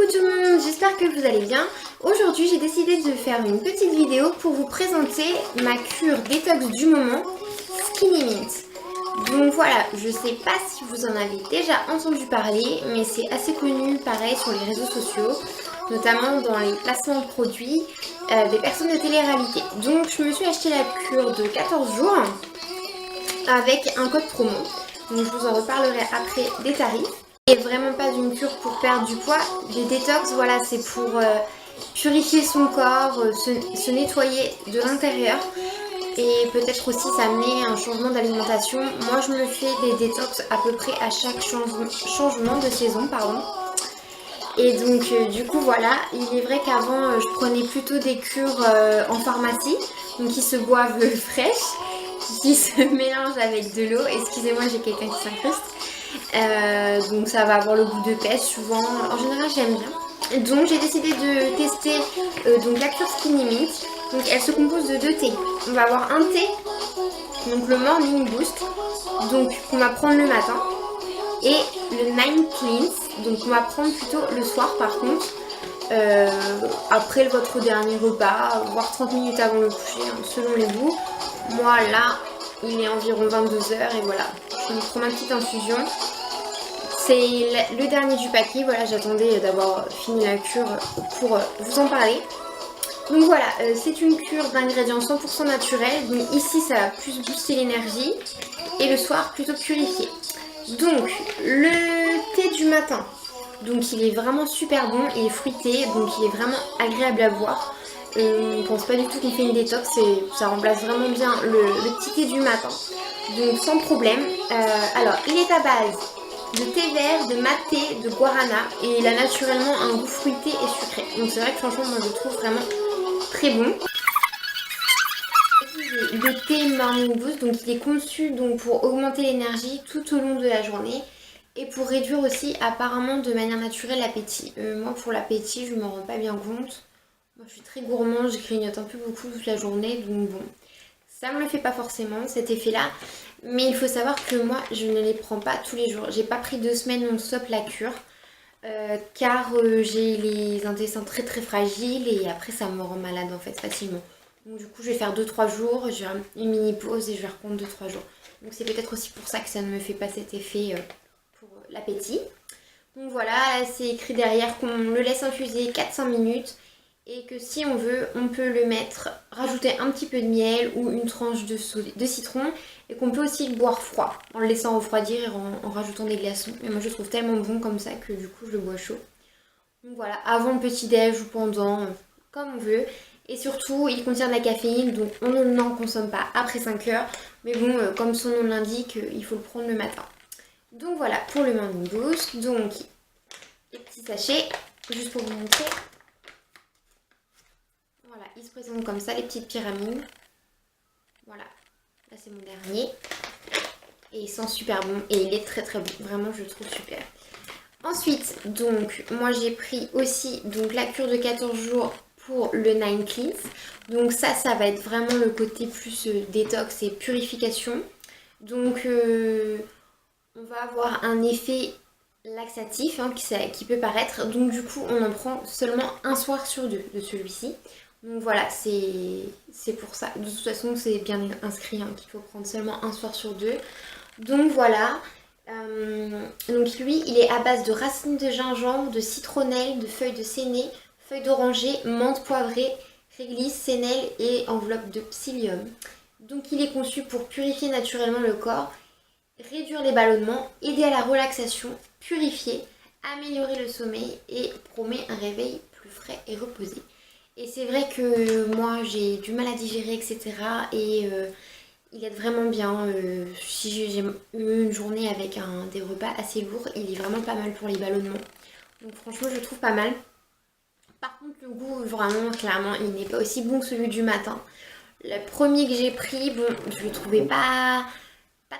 Coucou tout le monde, j'espère que vous allez bien. Aujourd'hui j'ai décidé de faire une petite vidéo pour vous présenter ma cure détox du moment, Skinny Mint. Donc voilà, je sais pas si vous en avez déjà entendu parler, mais c'est assez connu pareil sur les réseaux sociaux, notamment dans les placements de produits des personnes de télé-réalité. Donc je me suis acheté la cure de 14 jours avec un code promo. Donc je vous en reparlerai après des tarifs. Et vraiment pas d'une cure pour perdre du poids. Les détox, voilà, c'est pour purifier son corps, se nettoyer de l'intérieur. Et peut-être aussi s'amener un changement d'alimentation. Moi je me fais des détox à peu près à chaque changement de saison, pardon. Et donc du coup voilà, il est vrai qu'avant je prenais plutôt des cures en pharmacie, donc qui se boivent fraîches, qui se mélangent avec de l'eau. Excusez-moi, j'ai quelqu'un qui s'incruste. Donc ça va avoir le goût de pêche souvent, en général j'aime bien. Donc j'ai décidé de tester donc la cure Skinny Mint. Donc elle se compose de deux thés. On va avoir un thé, donc le Morning Boost, donc qu'on va prendre le matin. Et le Night Cleanse, donc on va prendre plutôt le soir par contre, après votre dernier repas, voire 30 minutes avant le coucher, hein, selon les goûts. Moi là, il est environ 22 h et voilà, je me prends ma petite infusion. C'est le dernier du paquet, voilà, j'attendais d'avoir fini la cure pour vous en parler. Donc voilà, c'est une cure d'ingrédients 100% naturels, donc ici ça va plus booster l'énergie et le soir plutôt purifier. Donc le thé du matin, donc il est vraiment super bon, il est fruité, donc il est vraiment agréable à boire. On ne pense pas du tout qu'on fait une détox, ça remplace vraiment bien le petit thé du matin, donc sans problème. Alors il est à base de thé vert, de maté, de guarana, et il a naturellement un goût fruité et sucré. Donc c'est vrai que franchement moi je le trouve vraiment très bon. Le thé Morning Boost, donc il est conçu donc pour augmenter l'énergie tout au long de la journée et pour réduire aussi apparemment de manière naturelle l'appétit. Moi pour l'appétit je me rends pas bien compte. Moi je suis très gourmande, je grignote un peu beaucoup toute la journée, donc bon, ça me le fait pas forcément cet effet là. Mais il faut savoir que moi je ne les prends pas tous les jours. J'ai pas pris 2 semaines non-stop la cure. Car j'ai les intestins très très fragiles et après ça me rend malade en fait facilement. Donc du coup je vais faire 2-3 jours, je vais faire une mini pause et je vais reprendre 2-3 jours. Donc c'est peut-être aussi pour ça que ça ne me fait pas cet effet pour l'appétit. Donc voilà, c'est écrit derrière qu'on le laisse infuser 4-5 minutes et que si on veut, on peut le mettre, rajouter un petit peu de miel ou une tranche de citron et qu'on peut aussi le boire froid en le laissant refroidir et en rajoutant des glaçons. Et moi je le trouve tellement bon comme ça que du coup je le bois chaud. Donc voilà, avant le petit déj ou pendant, comme on veut. Et surtout, il contient de la caféine, donc on n'en consomme pas après 5 heures. Mais bon, comme son nom l'indique, il faut le prendre le matin. Donc voilà pour le Morning Boost. Donc, les petits sachets, juste pour vous montrer. Voilà, ils se présentent comme ça, les petites pyramides. Voilà, là c'est mon dernier. Et il sent super bon et il est très très bon. Vraiment, je le trouve super. Ensuite, donc, moi j'ai pris aussi donc, la cure de 14 jours pour le Night Cleanse. Donc ça va être vraiment le côté plus détox et purification. Donc on va avoir un effet laxatif hein, qui peut paraître. Donc du coup on en prend seulement un soir sur 2 de celui-ci. Donc voilà, c'est pour ça. De toute façon c'est bien inscrit hein, qu'il faut prendre seulement un soir sur 2. Donc voilà. Donc lui il est à base de racines de gingembre, de citronnelle, de feuilles de séné, feuilles d'oranger, menthe poivrée, réglisse, sénel et enveloppe de psyllium. Donc il est conçu pour purifier naturellement le corps, réduire les ballonnements, aider à la relaxation, purifier, améliorer le sommeil et promet un réveil plus frais et reposé. Et c'est vrai que moi j'ai du mal à digérer etc. Et il aide vraiment bien. Si j'ai eu une journée avec des repas assez lourds, il est vraiment pas mal pour les ballonnements. Donc franchement je le trouve pas mal. Par contre le goût vraiment clairement il n'est pas aussi bon que celui du matin. Le premier que j'ai pris, bon je le trouvais pas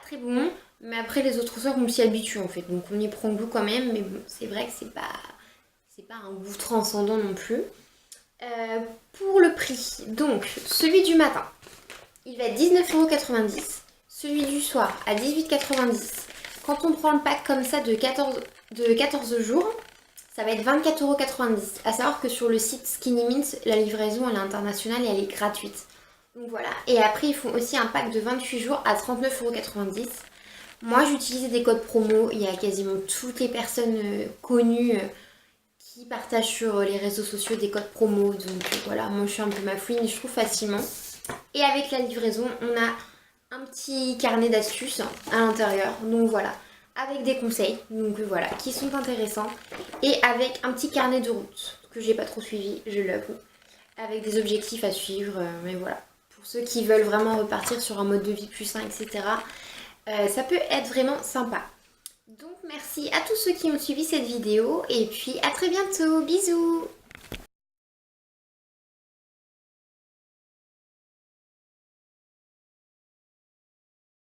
très bon. Mais après les autres soirs on s'y habitue en fait. Donc on y prend goût quand même. Mais bon c'est vrai que c'est pas un goût transcendant non plus. Pour le prix, donc celui du matin, il va être 19,90 €. Celui du soir à 18,90 €. Quand on prend le pack comme ça de 14 jours, ça va être 24,90 €. À savoir que sur le site Skinny Mint, la livraison elle est internationale et elle est gratuite. Donc voilà. Et après ils font aussi un pack de 28 jours à 39,90 €. Moi j'utilisais des codes promo, il y a quasiment toutes les personnes connues qui partagent sur les réseaux sociaux des codes promo. Donc voilà, moi je suis un peu ma fouine et je trouve facilement. Et avec la livraison, on a un petit carnet d'astuces à l'intérieur. Donc voilà, avec des conseils, donc voilà, qui sont intéressants. Et avec un petit carnet de route, que j'ai pas trop suivi, je l'avoue. Avec des objectifs à suivre, mais voilà. Pour ceux qui veulent vraiment repartir sur un mode de vie plus sain, etc. Ça peut être vraiment sympa. Donc merci à tous ceux qui ont suivi cette vidéo et puis à très bientôt, bisous.